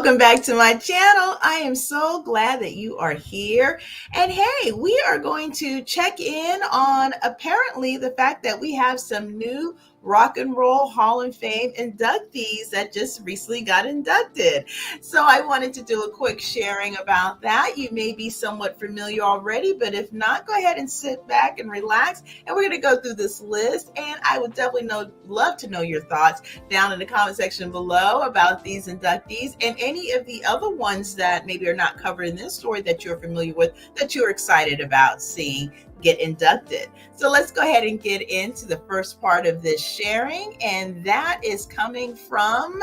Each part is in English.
Welcome back to my channel. I am so glad that you are here. And hey, we are going to check in on apparently the fact that we have some new Rock and Roll Hall of Fame inductees that just recently got inducted. So I wanted to do a quick sharing about that. You may be somewhat familiar already, but if not, go ahead and sit back and relax. And we're going to go through this list. And I would definitely love to know your thoughts down in the comment section below about these inductees and any of the other ones that maybe are not covered in this story that you're familiar with, that you're excited about seeing get inducted. So let's go ahead and get into the first part of this sharing, and that is coming from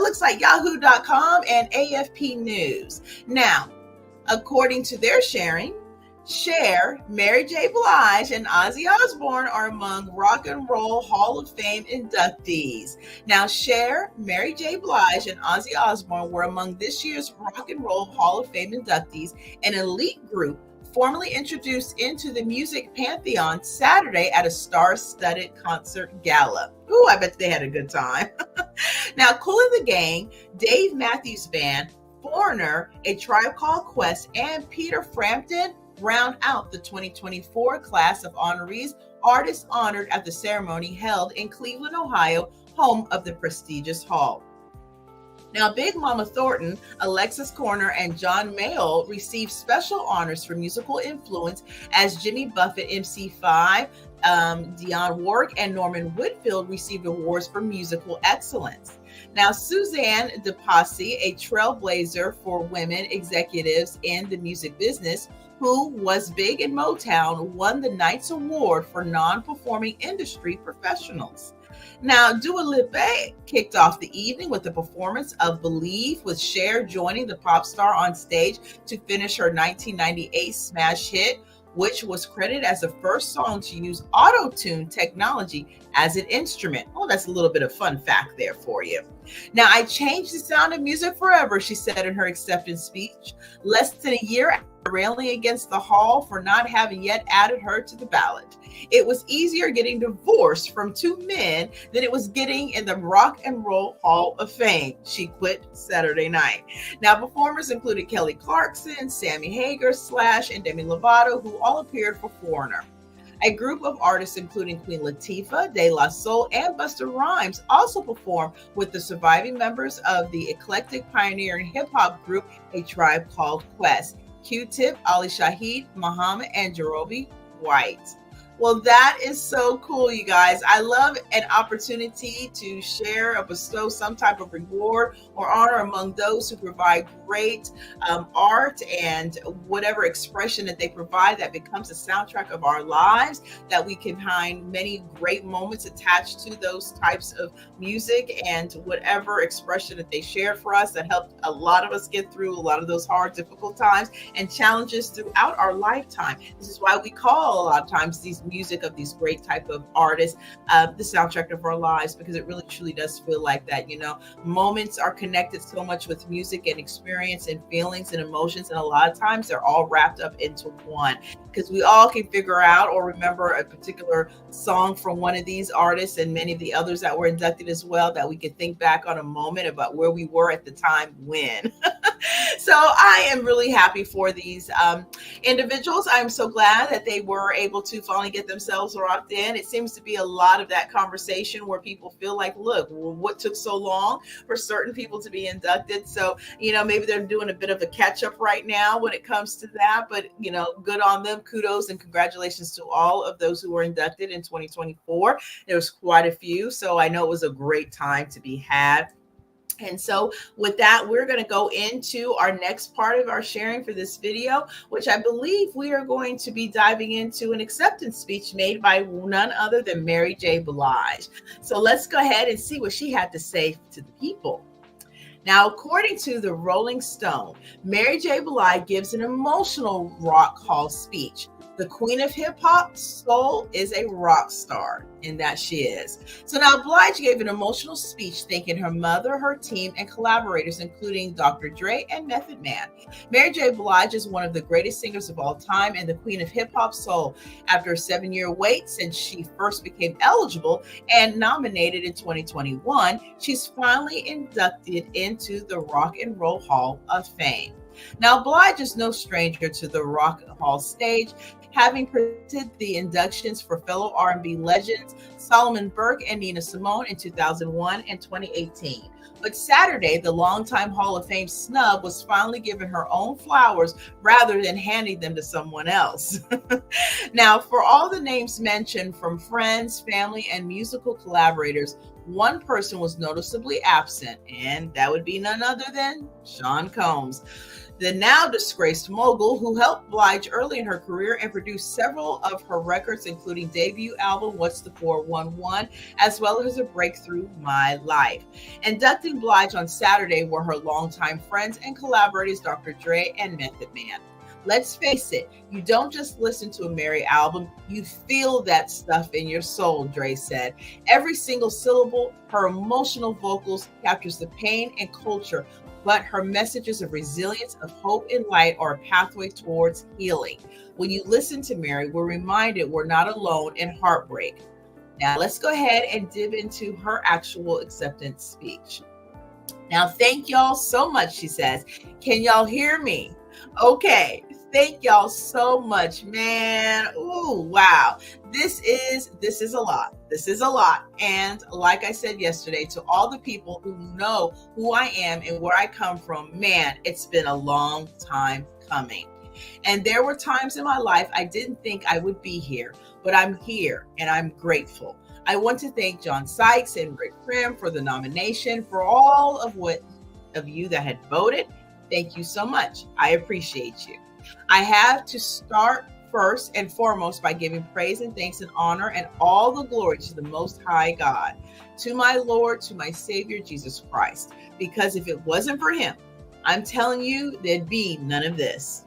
looks like yahoo.com and AFP News. Now, according to their sharing, Cher, Mary J. Blige, and Ozzy Osbourne are among Rock and Roll Hall of Fame inductees. Now, Cher, Mary J. Blige, and Ozzy Osbourne were among this year's Rock and Roll Hall of Fame inductees, an elite group formally introduced into the music pantheon Saturday at a star-studded concert gala. Ooh, I bet they had a good time. Now, Kool and the Gang, Dave Matthews Band, Foreigner, A Tribe Called Quest, and Peter Frampton round out the 2024 class of honorees, artists honored at the ceremony held in Cleveland, Ohio, home of the prestigious hall. Now, Big Mama Thornton, Alexis Corner, and John Mayall received special honors for musical influence as Jimmy Buffett, MC5, Dionne Warwick, and Norman Whitfield received awards for musical excellence. Now, Suzanne DePassy, a trailblazer for women executives in the music business, who was big in Motown, won the Knight's Award for non-performing industry professionals. Now, Dua Lipa kicked off the evening with the performance of Believe, with Cher joining the pop star on stage to finish her 1998 smash hit, which was credited as the first song to use auto-tune technology as an instrument. Oh, that's a little bit of fun fact there for you. Now, I changed the sound of music forever, she said in her acceptance speech, less than a year after railing against the hall for not having yet added her to the ballot. It was easier getting divorced from two men than it was getting in the Rock and Roll Hall of Fame, she quit Saturday night. Now, performers included Kelly Clarkson, Sammy Hagar, Slash, and Demi Lovato, who all appeared for Foreigner. A group of artists, including Queen Latifah, De La Soul, and Busta Rhymes, also performed with the surviving members of the eclectic pioneering hip-hop group A Tribe Called Quest: Q-Tip, Ali Shaheed, Muhammad, and Jerobi White. Well, that is so cool, you guys. I love an opportunity to share or bestow some type of reward or honor among those who provide great art and whatever expression that they provide that becomes a soundtrack of our lives, that we can find many great moments attached to those types of music and whatever expression that they shared for us that helped a lot of us get through a lot of those hard, difficult times and challenges throughout our lifetime. This is why we call a lot of times these music of these great type of artists the soundtrack of our lives, because it really truly does feel like that. You know, moments are connected so much with music and experience and feelings and emotions, and a lot of times they're all wrapped up into one, because we all can figure out or remember a particular song from one of these artists and many of the others that were inducted as well, that we could think back on a moment about where we were at the time when. So I am really happy for these individuals. I'm so glad that they were able to finally get themselves locked in. It seems to be a lot of that conversation where people feel like, look, what took so long for certain people to be inducted? So, you know, maybe they're doing a bit of a catch up right now when it comes to that, but, you know, good on them. Kudos and congratulations to all of those who were inducted in 2024. There was quite a few, so I know it was a great time to be had. And so with that, we're going to go into our next part of our sharing for this video, which I believe we are going to be diving into an acceptance speech made by none other than Mary J. Blige. So let's go ahead and see what she had to say to the people. Now, according to the Rolling Stone, Mary J. Blige gives an emotional Rock Hall speech. The queen of hip hop soul is a rock star, and that she is. So now Blige gave an emotional speech thanking her mother, her team, and collaborators, including Dr. Dre and Method Man. Mary J. Blige is one of the greatest singers of all time and the queen of hip hop soul. After a 7-year wait since she first became eligible and nominated in 2021, she's finally inducted into the Rock and Roll Hall of Fame. Now, Blige is no stranger to the Rock Hall stage, having presented the inductions for fellow R&B legends Solomon Burke and Nina Simone in 2001 and 2018. But Saturday, the longtime Hall of Fame snub was finally given her own flowers rather than handing them to someone else. Now, for all the names mentioned from friends, family, and musical collaborators, one person was noticeably absent, and that would be none other than Sean Combs, the now disgraced mogul who helped Blige early in her career and produced several of her records, including debut album What's the 411, as well as her breakthrough My Life. Inducting Blige on Saturday were her longtime friends and collaborators Dr. Dre and Method Man. Let's face it, you don't just listen to a Mary album, you feel that stuff in your soul, Dre said. Every single syllable, her emotional vocals captures the pain and culture, but her messages of resilience, of hope and light are a pathway towards healing. When you listen to Mary, we're reminded we're not alone in heartbreak. Now let's go ahead and dip into her actual acceptance speech. Now, thank y'all so much, she says. Can y'all hear me? Okay. Thank y'all so much, man. Ooh, wow. This is a lot. This is a lot. And like I said yesterday, to all the people who know who I am and where I come from, man, it's been a long time coming. And there were times in my life I didn't think I would be here, but I'm here and I'm grateful. I want to thank John Sykes and Rick Prim for the nomination, for all of you that had voted. Thank you so much. I appreciate you. I have to start first and foremost by giving praise and thanks and honor and all the glory to the Most High God, to my Lord, to my Savior, Jesus Christ. Because if it wasn't for him, I'm telling you, there'd be none of this.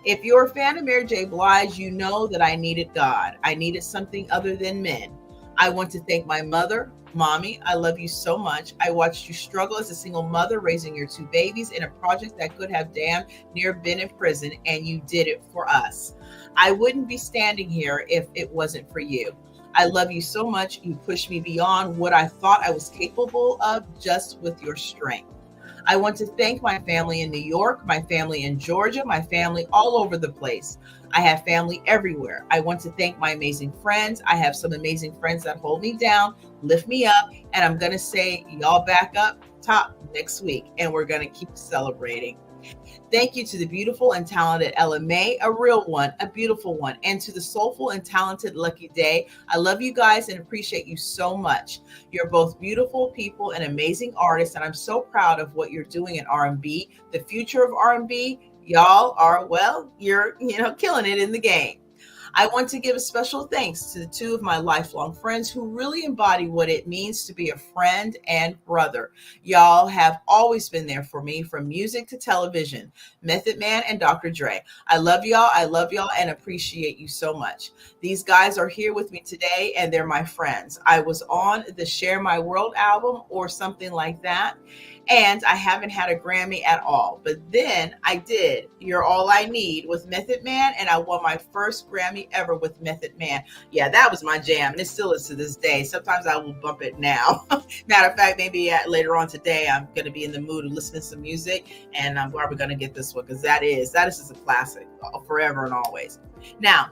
If you're a fan of Mary J. Blige, you know that I needed God. I needed something other than men. I want to thank my mother. Mommy, I love you so much. I watched you struggle as a single mother raising your 2 babies in a project that could have damn near been in prison, and you did it for us. I wouldn't be standing here if it wasn't for you. I love you so much. You pushed me beyond what I thought I was capable of just with your strength. I want to thank my family in New York, my family in Georgia, my family all over the place. I have family everywhere. I want to thank my amazing friends. I have some amazing friends that hold me down, lift me up, and I'm going to say, y'all back up top next week, and we're going to keep celebrating. Thank you to the beautiful and talented Ella May, a real one, a beautiful one, and to the soulful and talented Lucky Day. I love you guys and appreciate you so much. You're both beautiful people and amazing artists, and I'm so proud of what you're doing in R&B. The future of R&B, y'all are, well, you're killing it in the game. I want to give a special thanks to the 2 of my lifelong friends who really embody what it means to be a friend and brother. Y'all have always been there for me, from music to television. Method Man and Dr. Dre. I love y'all, and appreciate you so much. These guys are here with me today, and they're my friends. I was on the Share My World album or something like that, and I haven't had a Grammy at all. But then I did You're All I Need with Method Man, and I won my first Grammy ever with Method Man. Yeah, that was my jam, and it still is to this day. Sometimes I will bump it now. Matter of fact, maybe later on today, I'm going to be in the mood of listening to some music, and I'm probably going to get this one, because that is just a classic, forever and always. Now,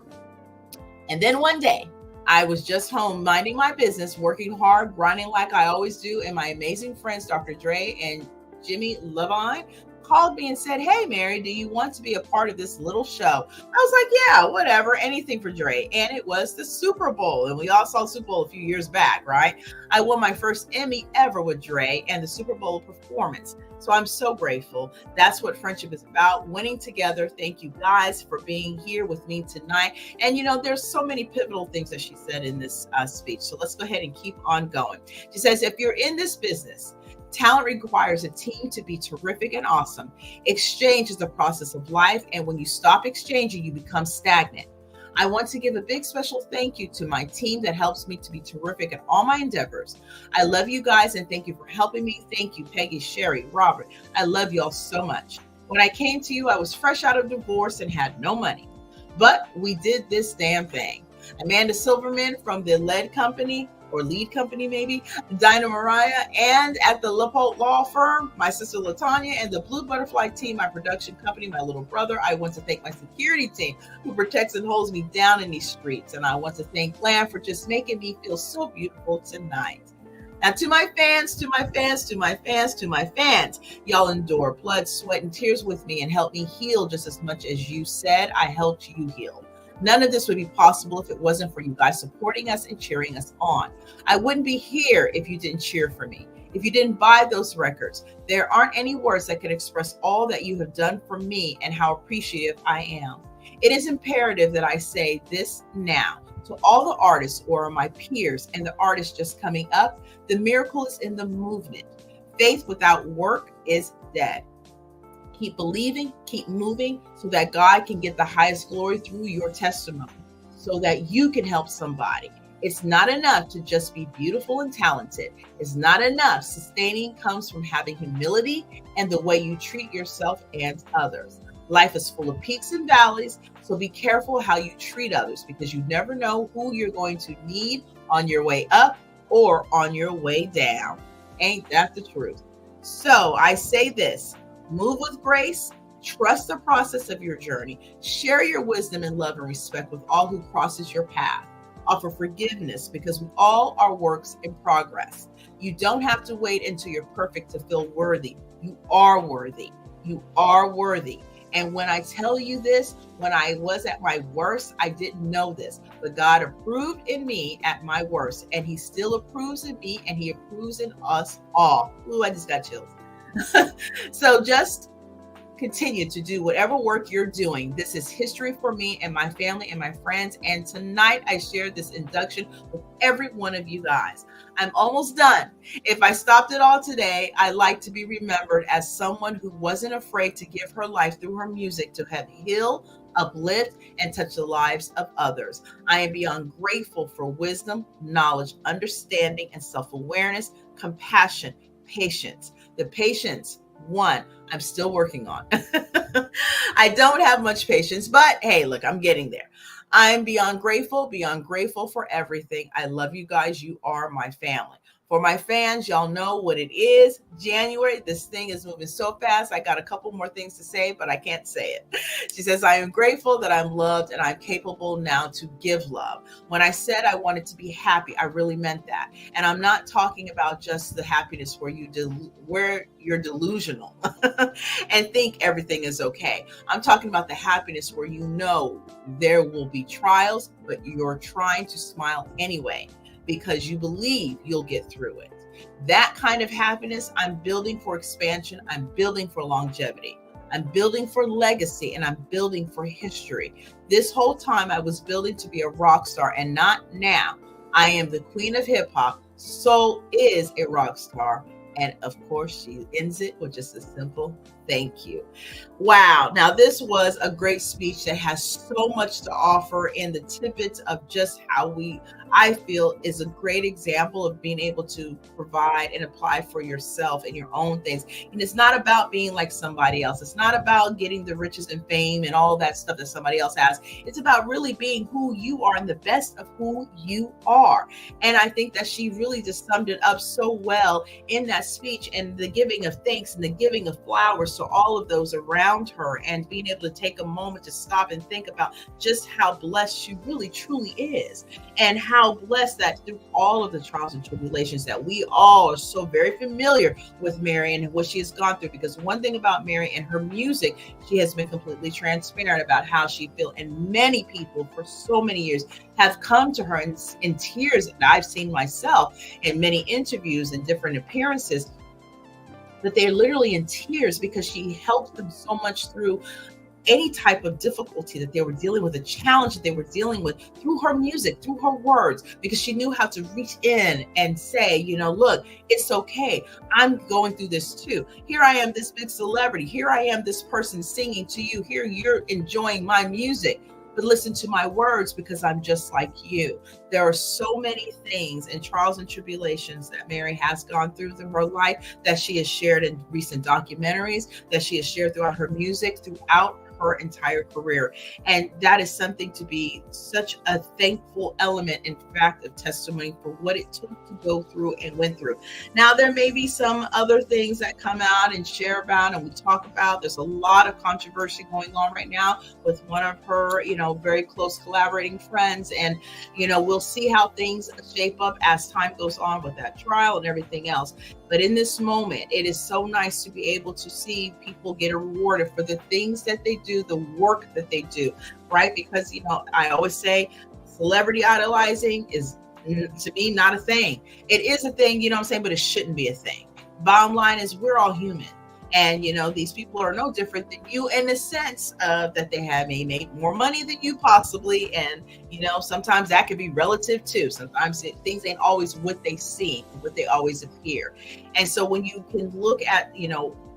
and then one day, I was just home minding my business, working hard, grinding like I always do, and my amazing friends, Dr. Dre and Jimmy Levine, called me and said, "Hey, Mary, do you want to be a part of this little show?" I was like, yeah, whatever, anything for Dre. And it was the Super Bowl. And we all saw the Super Bowl a few years back, right? I won my first Emmy ever with Dre and the Super Bowl performance. So I'm so grateful. That's what friendship is about, winning together. Thank you guys for being here with me tonight. And there's so many pivotal things that she said in this speech. So let's go ahead and keep on going. She says, if you're in this business, talent requires a team to be terrific and awesome. Exchange is the process of life. And when you stop exchanging, you become stagnant. I want to give a big special thank you to my team that helps me to be terrific in all my endeavors. I love you guys and thank you for helping me. Thank you, Peggy, Sherry, Robert. I love you all so much. When I came to you, I was fresh out of divorce and had no money. But we did this damn thing. Amanda Silverman from the lead company, or lead company maybe, Dinah Mariah, and at the Leopold Law Firm, my sister Latanya, and the Blue Butterfly team, my production company, my little brother. I want to thank my security team who protects and holds me down in these streets. And I want to thank Glam for just making me feel so beautiful tonight. Now to my fans, y'all endure blood, sweat, and tears with me and help me heal just as much as you said I helped you heal. None of this would be possible if it wasn't for you guys supporting us and cheering us on. I wouldn't be here if you didn't cheer for me, if you didn't buy those records. There aren't any words that can express all that you have done for me and how appreciative I am. It is imperative that I say this now to all the artists or my peers and the artists just coming up. The miracle is in the movement. Faith without work is dead. Keep believing, keep moving so that God can get the highest glory through your testimony, so that you can help somebody. It's not enough to just be beautiful and talented. It's not enough. Sustaining comes from having humility and the way you treat yourself and others. Life is full of peaks and valleys, so be careful how you treat others because you never know who you're going to need on your way up or on your way down. Ain't that the truth? So I say this. Move with grace, trust the process of your journey, share your wisdom and love and respect with all who crosses your path. Offer forgiveness because we all are works in progress. You don't have to wait until you're perfect to feel worthy. You are worthy. You are worthy. And when I tell you this, when I was at my worst, I didn't know this, but God approved in me at my worst, and he still approves in me, and he approves in us all. Ooh, I just got chills. So just continue to do whatever work you're doing. This is history for me and my family and my friends. And tonight I share this induction with every one of you guys. I'm almost done. If I stopped it all today, I like to be remembered as someone who wasn't afraid to give her life through her music to help heal, uplift, and touch the lives of others. I am beyond grateful for wisdom, knowledge, understanding, and self-awareness, compassion, patience. The patience, one, I'm still working on. I don't have much patience, but hey, look, I'm getting there. I'm beyond grateful for everything. I love you guys. You are my family. For my fans, y'all know what it is. January, this thing is moving so fast. I got a couple more things to say, but I can't say it. She says, I am grateful that I'm loved and I'm capable now to give love. When I said I wanted to be happy, I really meant that. And I'm not talking about just the happiness where you're delusional and think everything is okay. I'm talking about the happiness where you know there will be trials, but you're trying to smile anyway, because you believe you'll get through it. That kind of happiness, I'm building for expansion. I'm building for longevity. I'm building for legacy, and I'm building for history. This whole time I was building to be a rock star, and not now. I am the queen of hip hop. Soul is a rock star. And of course, she ends it with just a simple thank you. Wow. Now, this was a great speech that has so much to offer in the tidbits of just how I feel is a great example of being able to provide and apply for yourself and your own things. And it's not about being like somebody else. It's not about getting the riches and fame and all that stuff that somebody else has. It's about really being who you are and the best of who you are. And I think that she really just summed it up so well in that speech, and the giving of thanks and the giving of flowers to all of those around her, and being able to take a moment to stop and think about just how blessed she really truly is, and how blessed that through all of the trials and tribulations that we all are so very familiar with Mary and what she has gone through. Because one thing about Mary and her music, she has been completely transparent about how she feels, and many people for so many years have come to her in tears that I've seen myself in many interviews and different appearances, that they're literally in tears because she helped them so much through any type of difficulty that they were dealing with, a challenge that they were dealing with, through her music, through her words, because she knew how to reach in and say, look, it's okay. I'm going through this too. Here I am, this big celebrity. Here I am, this person singing to you. Here you're enjoying my music. but listen to my words because I'm just like you. There are so many things and trials and tribulations that Mary has gone through her life that she has shared in recent documentaries, that she has shared throughout her music, throughout her entire career. And that is something to be such a thankful element, in fact, of testimony for what it took to go through and went through. Now, there may be some other things that come out and share about and we talk about. There's a lot of controversy going on right now with one of her, very close collaborating friends. And, we'll see how things shape up as time goes on with that trial and everything else. But in this moment, it is so nice to be able to see people get rewarded for the things that they do, the work that they do, right? Because, I always say celebrity idolizing is, to me, not a thing. It is a thing, what I'm saying, but it shouldn't be a thing. Bottom line is we're all human. And, these people are no different than you in the sense of that they may make more money than you possibly. And, sometimes that could be relative too. Sometimes things ain't always what they seem, what they always appear. And so when you can look at,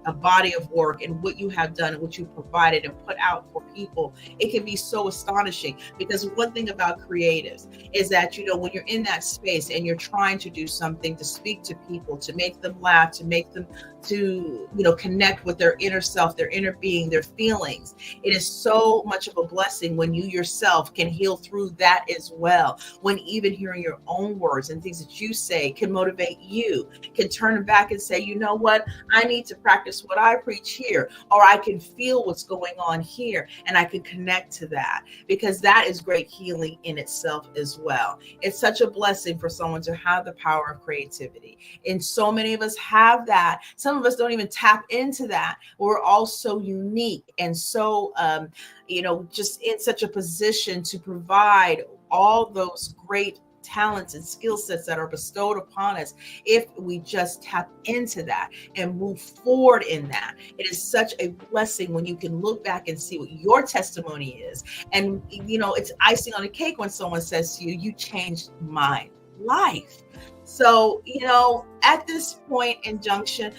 a body of work and what you have done and what you provided and put out for people, it can be so astonishing. Because one thing about creatives is that, when you're in that space and you're trying to do something to speak to people, to make them laugh, to make them to, connect with their inner self, their inner being, their feelings, it is so much of a blessing when you yourself can heal through that as well. When even hearing your own words and things that you say can motivate you, can turn back and say, you know what, I need to practice what I preach here, or I can feel what's going on here and I can connect to that, because that is great healing in itself as well. It's such a blessing for someone to have the power of creativity. And so many of us have that. Some of us don't even tap into that. We're all so unique and so, just in such a position to provide all those great talents and skill sets that are bestowed upon us if we just tap into that and move forward in that. It is such a blessing when you can look back and see what your testimony is. And, it's icing on the cake when someone says to you, you changed my life. So, at this point in junction,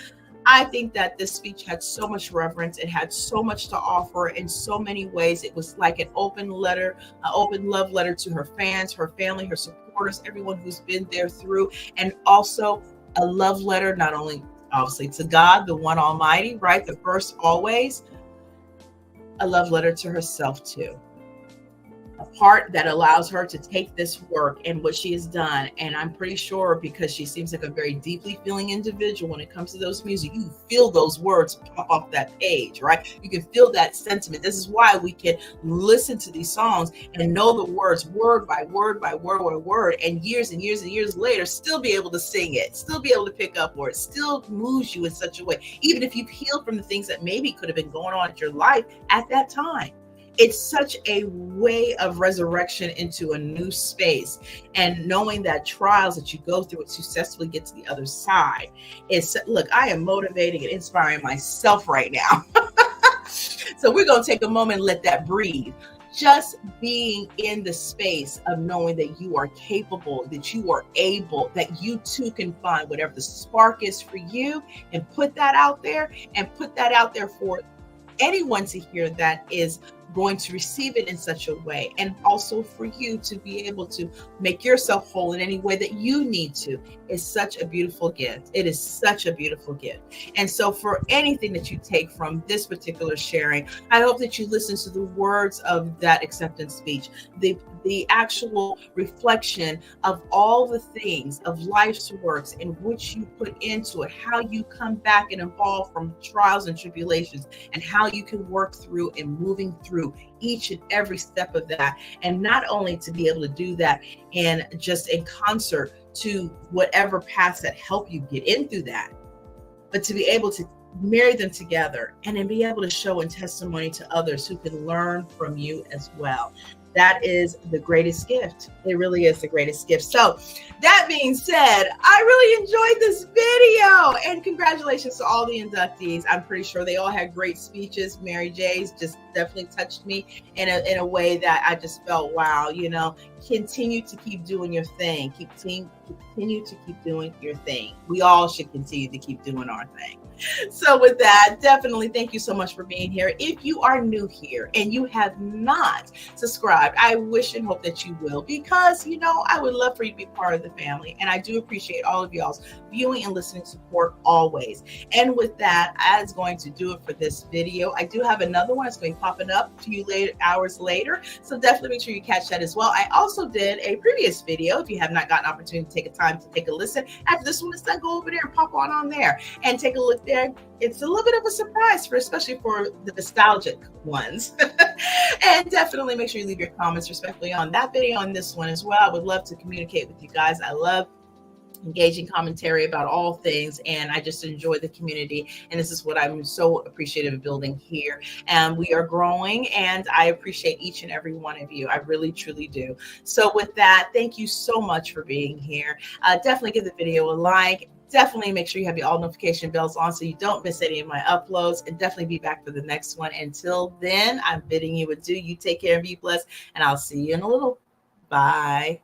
I think that this speech had so much reverence. It had so much to offer in so many ways. It was like an open letter, an open love letter to her fans, her family, her supporters, everyone who's been there through, and also a love letter, not only obviously to God, the one Almighty, right? The first always, a love letter to herself too. A part that allows her to take this work and what she has done. And I'm pretty sure, because she seems like a very deeply feeling individual when it comes to those music, you feel those words pop off that page, right? You can feel that sentiment. This is why we can listen to these songs and know the words word by word by word by word, and years and years and years later still be able to sing it, still be able to pick up words, still moves you in such a way, even if you've healed from the things that maybe could have been going on in your life at that time. It's such a way of resurrection into a new space, and knowing that trials that you go through and successfully get to the other side is, look, I am motivating and inspiring myself right now. So we're going to take a moment and let that breathe. Just being in the space of knowing that you are capable, that you are able, that you too can find whatever the spark is for you and put that out there, and put that out there for anyone to hear that is going to receive it in such a way, and also for you to be able to make yourself whole in any way that you need to, is such a beautiful gift. It is such a beautiful gift. And so for anything that you take from this particular sharing, I hope that you listen to the words of that acceptance speech, the actual reflection of all the things of life's works in which you put into it, how you come back and evolve from trials and tribulations, and how you can work through and moving through each and every step of that. And not only to be able to do that and just in concert to whatever paths that help you get in through that, but to be able to marry them together and then be able to show in testimony to others who can learn from you as well. That is the greatest gift. It really is the greatest gift. So that being said, I really enjoyed this video, and congratulations to all the inductees. I'm pretty sure they all had great speeches. Mary J's just definitely touched me in a way that I just felt, wow, continue to keep doing your thing. Continue to keep doing your thing. We all should continue to keep doing our thing. So with that, definitely thank you so much for being here. If you are new here and you have not subscribed subscribed, I wish and hope that you will, because, I would love for you to be part of the family. And I do appreciate all of y'all's viewing and listening support always. And with that, that's going to do it for this video. I do have another one that's going to be popping up to you hours later. So definitely make sure you catch that as well. I also did a previous video. If you have not gotten an opportunity to take a time to take a listen, after this one is done, go over there and pop on there and take a look there. It's a little bit of a surprise, especially for the nostalgic ones. And definitely make sure you leave your comments respectfully on that video, on this one as well. I would love to communicate with you guys. I love engaging commentary about all things, and I just enjoy the community, and this is what I'm so appreciative of building here. And we are growing, and I appreciate each and every one of you. I really truly do. So with that, thank you so much for being here. Definitely give the video a like. Definitely make sure you have your all notification bells on so you don't miss any of my uploads, and definitely be back for the next one. Until then, I'm bidding you adieu. You take care and be blessed, and I'll see you in a little. Bye.